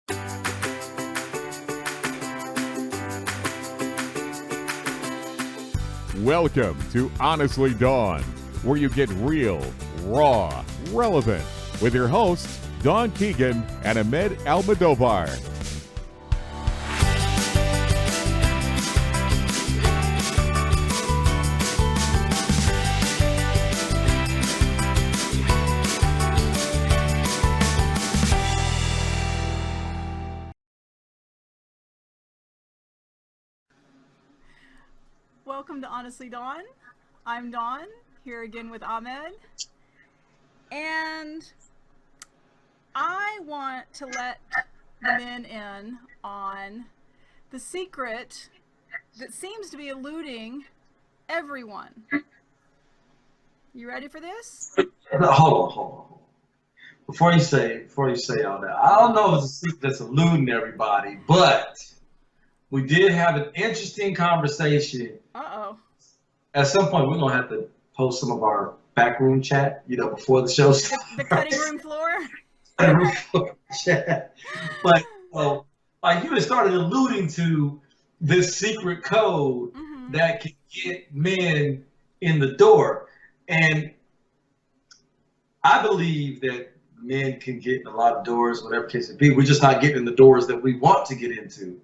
Welcome to Honestly Dawn, where you get real, raw, relevant with your hosts, Dawn Keegan and Ahmed Almodovar. Welcome to Honestly Dawn. I'm Dawn, here again with Ahmed. And I want to let the men in on the secret that seems to be eluding everyone. You ready for this? Hold on. Before you say all that, I don't know if it's a secret that's eluding everybody, but we did have an interesting conversation. At some point, we're going to have to post some of our backroom chat, before the show starts. The cutting room floor? Cutting room floor chat. But, like you had started alluding to this secret code that can get men in the door. And I believe that men can get in a lot of doors, whatever case it be. We're just not getting in the doors that we want to get into,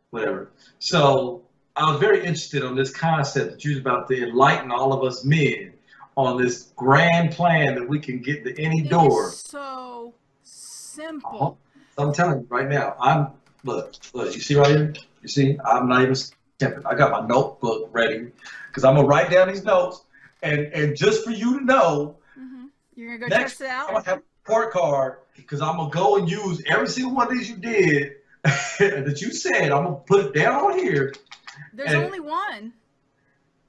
whatever. So I was very interested on this concept that you're about to enlighten all of us men on this grand plan that we can get to any door. It's so simple. I'm telling you right now, look, you see right here? You see, I'm not even skipping. I got my notebook ready because I'm going to write down these notes. And just for you to know, you're going to go test it out? I'm going to have a report card because I'm going to go and use every single one of these you did that you said. I'm going to put it down on here. There's only one.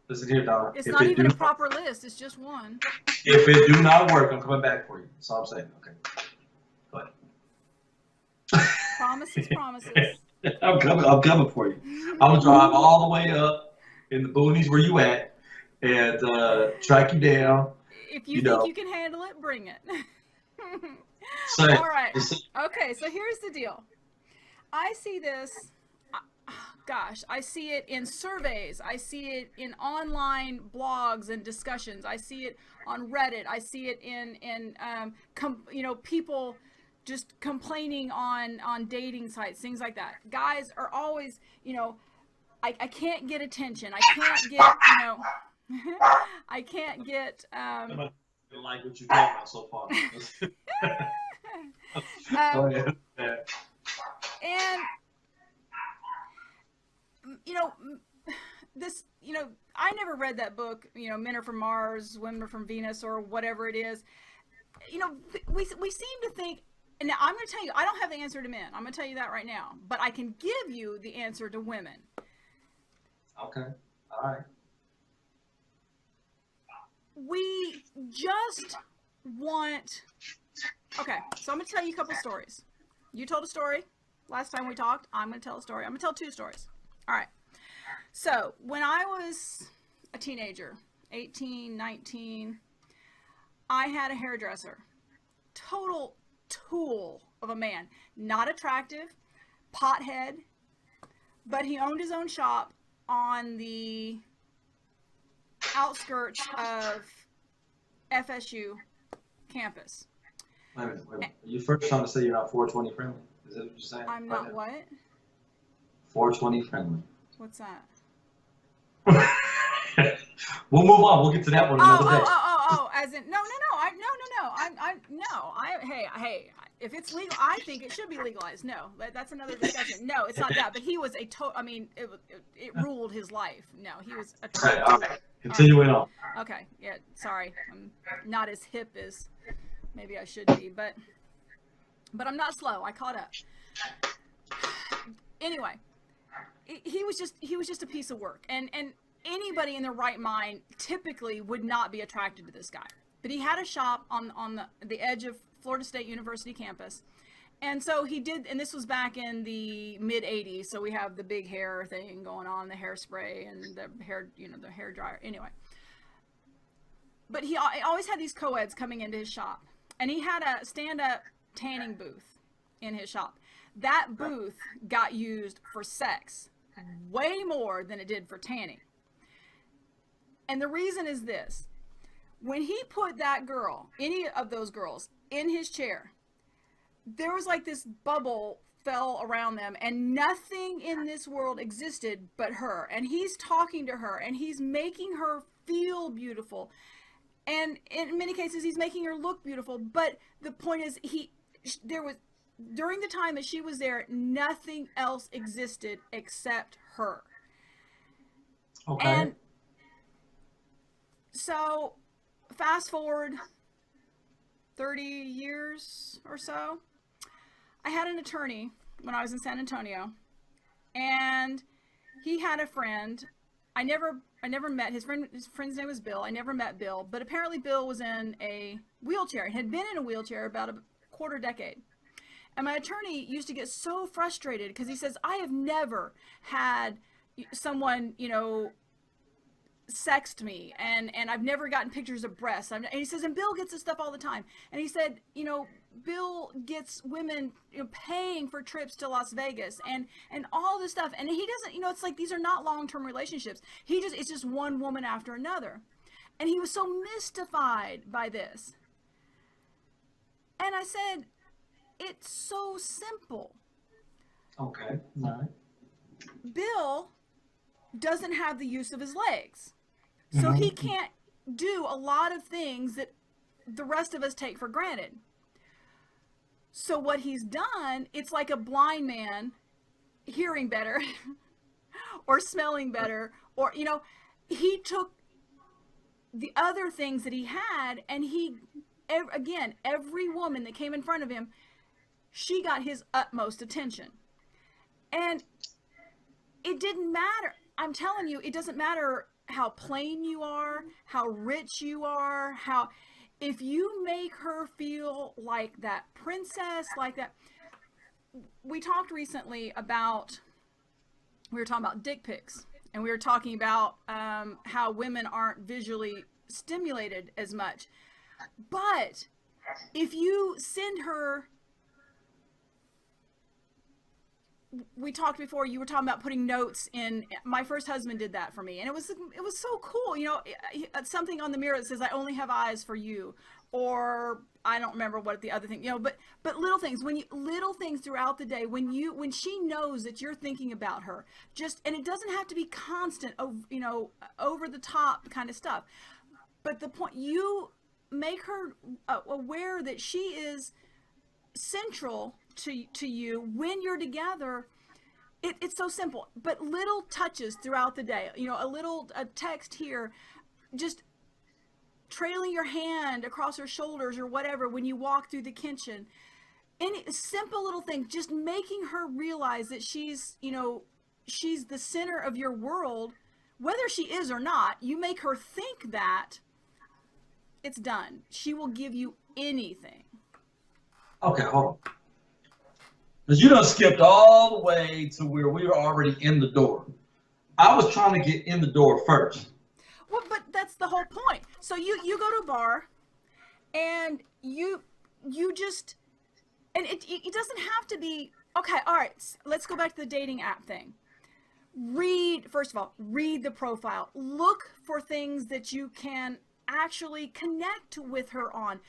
Listen here, Donna. It's not even a proper list. It's just one. If it do not work, I'm coming back for you. That's all I'm saying. Okay. Go ahead. Promises. I'm coming for you. I'm going to drive all the way up in the boonies where you at and track you down. If you think you can handle it, bring it. All right. Okay, so here's the deal. I see this. I see it in surveys. I see it in online blogs and discussions. I see it on Reddit. I see it in people just complaining on dating sites, things like that. Guys are always, I can't get attention. I can't get, I can't get. I like what you've done so far. Go ahead. And I never read that book, Men Are From Mars, Women Are From Venus, or whatever it is. We seem to think, and now I'm going to tell you, I don't have the answer to men. I'm going to tell you that right now. But I can give you the answer to women. Okay. All right. We just want... Okay, so I'm going to tell you a couple stories. You told a story last time we talked. I'm going to tell a story. I'm going to tell two stories. All right. So when I was a teenager, 18, 19, I had a hairdresser. Total tool of a man. Not attractive, pothead, but he owned his own shop on the outskirts of FSU campus. Wait a minute. Are you first trying to say you're not 420 friendly? Is that what you're saying? I'm not what? 420 friendly. What's that? We'll move on. We'll get to that one another day. As in, no. Hey, if it's legal, I think it should be legalized. No, that's another discussion. No, it's not that. But he was it ruled his life. No, he was a total. All right. Continuing on. Okay. Yeah. Sorry, I'm not as hip as maybe I should be, but I'm not slow. I caught up. Anyway, he was just a piece of work, and anybody in their right mind typically would not be attracted to this guy. But he had a shop on the edge of Florida State University campus, And so he did, and this was back in the mid 80s. So we have the big hair thing going on, the hairspray and the hair, you know, the hair dryer. Anyway, but he always had these co-eds coming into his shop, and he had a stand-up tanning booth in his shop. that booth got used for sex way more than it did for tanning. And the reason is this. When he put that girl, any of those girls, in his chair, there was like this bubble fell around them, and nothing in this world existed but her. And he's talking to her, and he's making her feel beautiful. And in many cases, he's making her look beautiful. But the point is, there was, during the time that she was there, nothing else existed except her. Okay. And so, fast forward 30 years or so, I had an attorney when I was in San Antonio, and he had a friend. I never met his friend. His friend's name was Bill. I never met Bill, but apparently Bill was in a wheelchair. He had been in a wheelchair about a quarter decade. And my attorney used to get so frustrated because he says, I have never had someone, sext me, and I've never gotten pictures of breasts. And he says, and Bill gets this stuff all the time. And he said, Bill gets women paying for trips to Las Vegas and all this stuff. And he doesn't, it's like, these are not long-term relationships. It's just one woman after another. And he was so mystified by this. And I said, it's so simple. Okay. All right. Bill doesn't have the use of his legs. So he can't do a lot of things that the rest of us take for granted. So what he's done, it's like a blind man hearing better or smelling better, or, he took the other things that he had, and every woman that came in front of him, she got his utmost attention. And it didn't matter. I'm telling you, it doesn't matter how plain you are, how rich you are, if you make her feel like that princess, like that. We talked recently we were talking about dick pics, and we were talking about how women aren't visually stimulated as much. But if you send her, we talked before, you were talking about putting notes in. My first husband did that for me, and it was so cool. Something on the mirror that says, I only have eyes for you, or I don't remember what the other thing, but little things, little things throughout the day, when she knows that you're thinking about her, and it doesn't have to be constant, over the top kind of stuff. But the point, you make her aware that she is central to you when you're together. It's so simple, but little touches throughout the day, a text here, just trailing your hand across her shoulders or whatever when you walk through the kitchen. Any simple little thing, just making her realize that she's the center of your world, whether she is or not. You make her think that, it's done. She will give you anything. Okay, hold on. Because you done skipped all the way to where we were already in the door. I was trying to get in the door first. Well, but that's the whole point. So you go to a bar, and you just, and it doesn't have to be, okay, all right, let's go back to the dating app thing. First of all, read the profile. Look for things that you can actually connect with her on.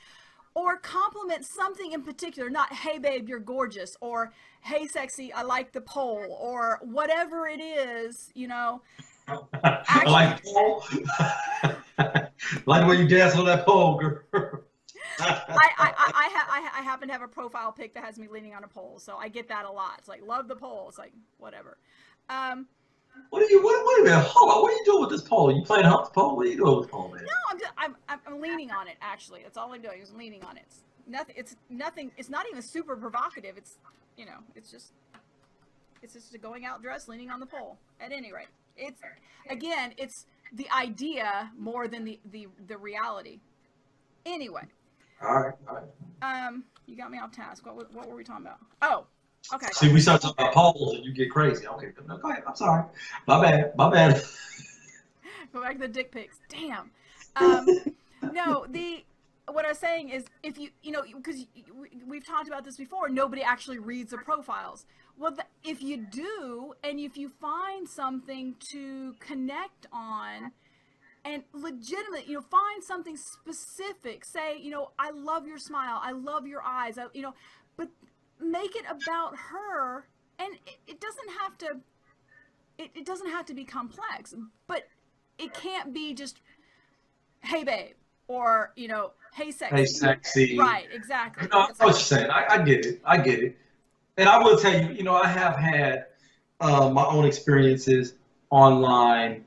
Or compliment something in particular, not, hey babe, you're gorgeous, or hey sexy, I like the pole, or whatever it is, I like the pole. Like when you dance on that pole, girl. I happen to have a profile pic that has me leaning on a pole, so I get that a lot. It's like, love the pole. It's like, whatever. Wait a minute, hold on. What are you doing with this pole? You playing hump the pole? What are you doing with the pole, man? No, I'm leaning on it, actually. That's all I'm doing is leaning on it. It's nothing. It's not even super provocative. It's just a going out dress leaning on the pole. At any rate, it's the idea more than the reality. Anyway. All right. You got me off task. What were we talking about? Oh. Okay. See, we start talking about poles and you get crazy. Okay, no, go ahead. I'm sorry. My bad. Go back to the dick pics. Damn. No, what I was saying is, if you know, because we've talked about this before, nobody actually reads the profiles. Well, if you do, and if you find something to connect on, and legitimate, you know, find something specific. Say, you know, I love your smile, I love your eyes, you know, but make it about her, and it doesn't have to. It doesn't have to be complex, but it can't be just, hey babe, or, you know, hey sexy. Hey sexy. Right, exactly. No, I know what you're saying. I get it. I get it. And I will tell you, you know, I have had my own experiences online.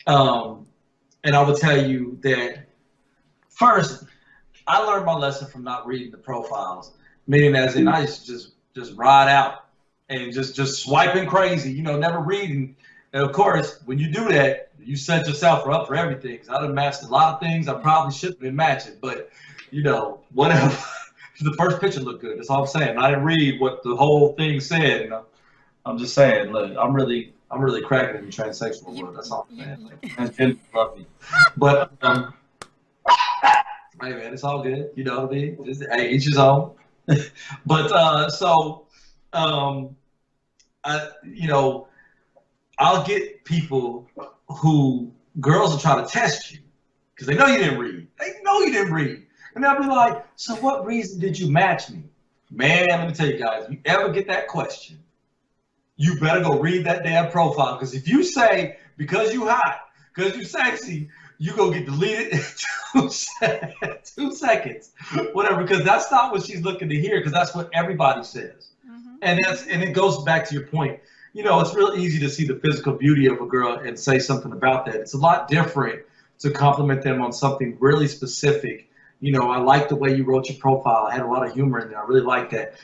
And I will tell you that first, I learned my lesson from not reading the profiles, meaning as in I used to just ride out and just swiping crazy, you know, never reading. And of course, when you do that, you set yourself up for everything. Cause I done matched a lot of things I probably shouldn't have been matching, but you know, whatever. The first picture looked good. That's all I'm saying. I didn't read what the whole thing said. You know? I'm just saying, look, I'm really cracking in the transsexual world. That's all I'm saying. Like, transgender love me. But hey man, it's all good. You know what I mean? Hey, each his own. But you know, I'll get people who girls will try to test you because they know you didn't read. They know you didn't read. And they'll be like, so what reason did you match me? Man, let me tell you guys, if you ever get that question, you better go read that damn profile. Because if you say, because you hot, because you sexy, you go get deleted in 2 seconds. Whatever, because that's not what she's looking to hear, because that's what everybody says. Mm-hmm. And it goes back to your point. You know, it's real easy to see the physical beauty of a girl and say something about that. It's a lot different to compliment them on something really specific. You know, I like the way you wrote your profile. I had a lot of humor in there. I really like that.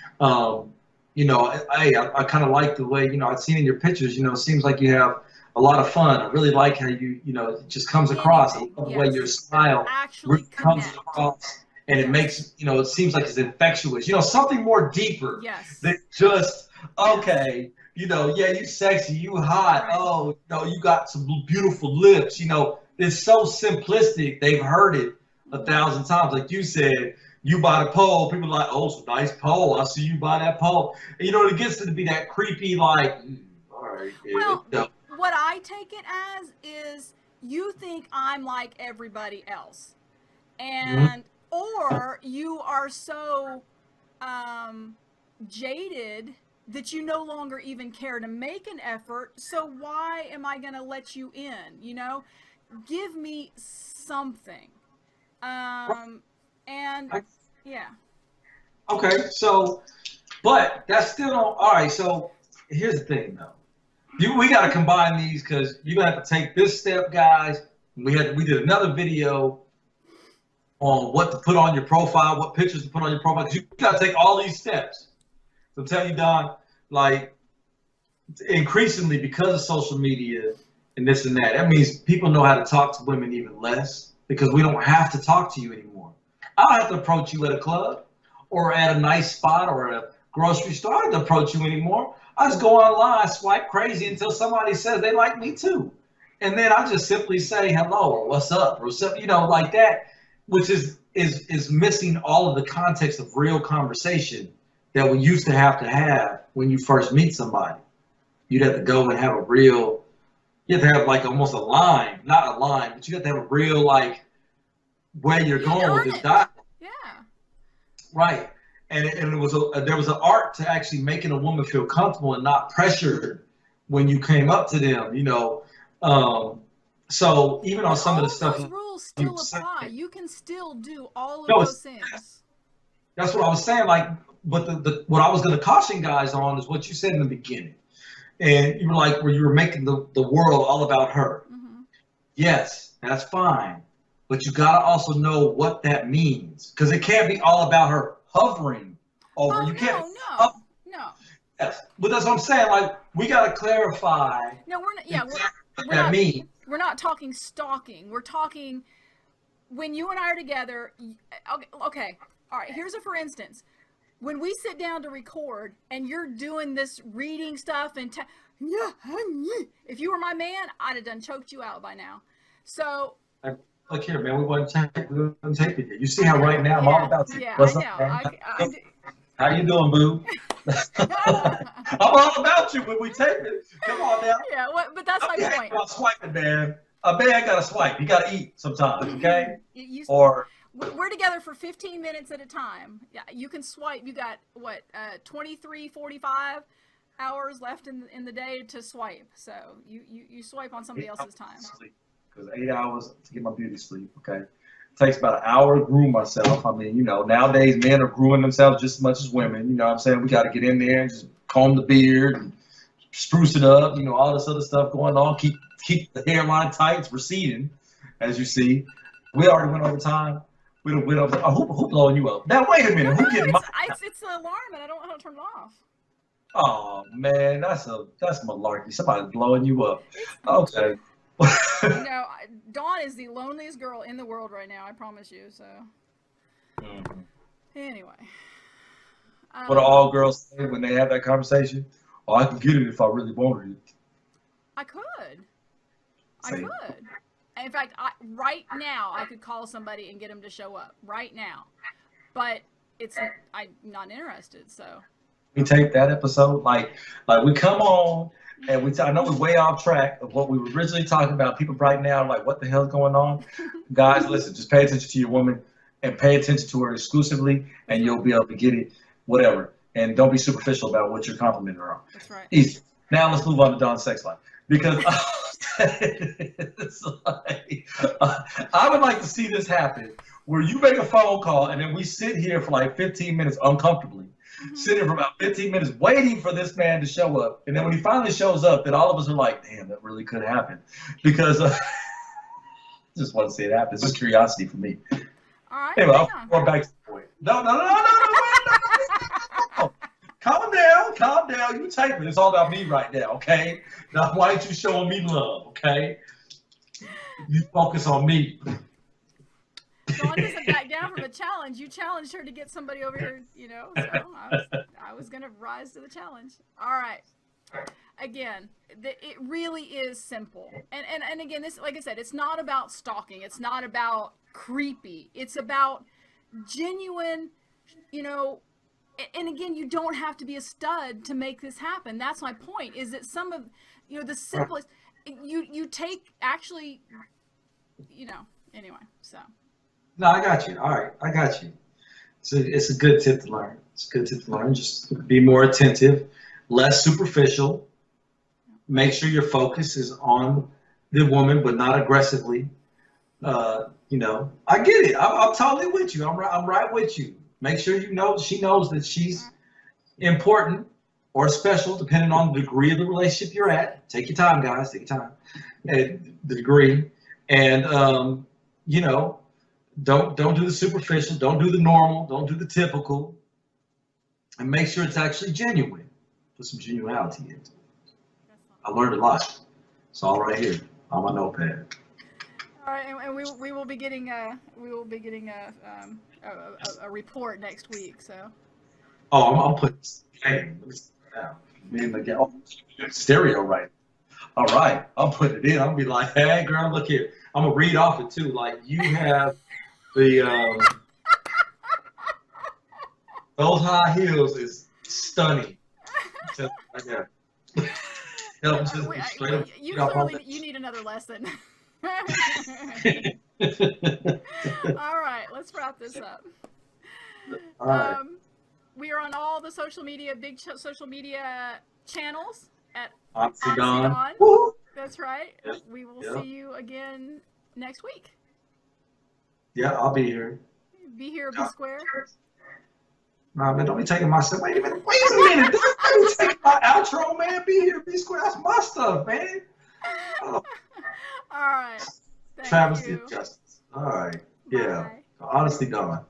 You know, I kind of like the way, you know, I've seen in your pictures, you know, it seems like you have a lot of fun. I really like how you know, it just comes across. I love the way your smile really comes across. And it makes, you know, it seems like it's infectious. You know, something more deeper than just, okay, you know, yeah, you sexy, you hot. Right. Oh, you know, you got some beautiful lips. You know, it's so simplistic. They've heard it 1,000 times. Like you said, you buy the pole, people are like, oh, it's a nice pole. I see you buy that pole. And, you know, it gets to be that creepy, like, all right. Well, what I take it as is you think I'm like everybody else. And, or you are so jaded that you no longer even care to make an effort. So why am I going to let you in? You know, give me something. Yeah. Okay, so, but that's still all right. So here's the thing, though. We got to combine these because you're gonna have to take this step, guys. We did another video on what to put on your profile, what pictures to put on your profile. Because you got to take all these steps. So I'm telling you, Don, like increasingly because of social media and this and that, that means people know how to talk to women even less because we don't have to talk to you anymore. I don't have to approach you at a club or at a nice spot or a grocery store. I don't have to approach you anymore. I just go online, swipe crazy until somebody says they like me too. And then I just simply say hello or what's up or something, you know, like that, which is missing all of the context of real conversation that we used to have when you first meet somebody. You'd have to go and have a real, you have to have like almost a line, not a line, but you have to have a real like where you're going with this dialogue. Yeah. Right. And there was an art to actually making a woman feel comfortable and not pressured when you came up to them, you know. So even on some of the stuff, those rules still apply. You can still do all of those things. That's what I was saying. Like, but what I was going to caution guys on is what you said in the beginning, and you were like, where you were making the world all about her. Mm-hmm. Yes, that's fine, but you got to also know what that means because it can't be all about her hovering over. You can't. No. Yes, but that's what I'm saying. Like, we got to clarify. No, we're not. Yeah, we're not talking stalking. We're talking when you and I are together. Okay. All right. Here's a for instance. When we sit down to record and you're doing this reading stuff and if you were my man, I'd have done choked you out by now. So look here, man. We wasn't taping it. You see how right now I'm all about you. Yeah, What's I up, know. man? How you doing, boo? I'm all about you when we tape it. Come on now. Yeah, but that's my point. About swiping, man. A man got to swipe. You got to eat sometimes, okay? We're together for 15 minutes at a time. Yeah, you can swipe. You got what, 23, 45 hours left in the day to swipe. So you swipe on somebody else's time. Because 8 hours to get my beauty sleep, okay? It takes about an hour to groom myself. I mean, nowadays men are grooming themselves just as much as women. You know what I'm saying? We got to get in there and just comb the beard and spruce it up. All this other stuff going on. Keep the hairline tight. It's receding, as you see. We already went over time. We went over. Who blowing you up? Now wait a minute. Who getting my? It's the alarm, and I don't know how to turn it off. Oh man, that's malarkey. Somebody's blowing you up. Okay. Dawn is the loneliest girl in the world right now. I promise you. So. Mm-hmm. Anyway. What do all girls say when they have that conversation? Oh, I can get it if I really wanted it. I could. In fact, right now I could call somebody and get them to show up right now, but I'm not interested. So we tape that episode like we come on and I know we're way off track of what we were originally talking about. People right now are like, what the hell's going on? Guys, listen, just pay attention to your woman and pay attention to her exclusively, and you'll be able to get it, whatever. And don't be superficial about what you're complimenting her on. That's right. Easy. Now let's move on to Dawn's sex life. Because it's I would like to see this happen where you make a phone call and then we sit here for like 15 minutes uncomfortably, sitting for about 15 minutes waiting for this man to show up. And then when he finally shows up, then all of us are like, damn, that really could happen. Because I just want to see it happen. It's just curiosity for me. All right. Anyway, I'll go back to the point. No. Calm down. You type it. It's all about me right now, okay? Now, why aren't you showing me love, okay? You focus on me. Dawn doesn't back down from a challenge. You challenged her to get somebody over here, so I was going to rise to the challenge. All right. Again, it really is simple. And again, this, like I said, it's not about stalking. It's not about creepy. It's about genuine, and again, you don't have to be a stud to make this happen. That's my point, is that some of, the simplest, you take actually, anyway, so. No, I got you. All right, I got you. It's a good tip to learn. Just be more attentive, less superficial. Make sure your focus is on the woman, but not aggressively. I get it. I'm totally with you. I'm right with you. Make sure she knows that she's important or special, depending on the degree of the relationship you're at. Take your time, guys. Take your time. And the degree, and don't do the superficial. Don't do the normal. Don't do the typical. And make sure it's actually genuine. Put some genuality into it. I learned a lot. It's all right here on my notepad. All right, and we will be getting a report next week. So. Oh, I'm putting stereo right. All right, I'll put it in. I'll be like, hey, girl, look here. I'm gonna read off it too. Like you have the those high heels is stunning. Just like that. You need another lesson. All right, let's wrap this up. All right. We are on all the social media, social media channels at Honestly Dawn. That's right. Yep. We will see you again next week. Yeah, I'll be here. Be here, be square. Nah, man, don't be taking my stuff. Wait a minute. Don't be taking my outro, man. Be here, be square. That's my stuff, man. All right. Travesty of justice. All right. Yeah. Bye. Honestly Dawn.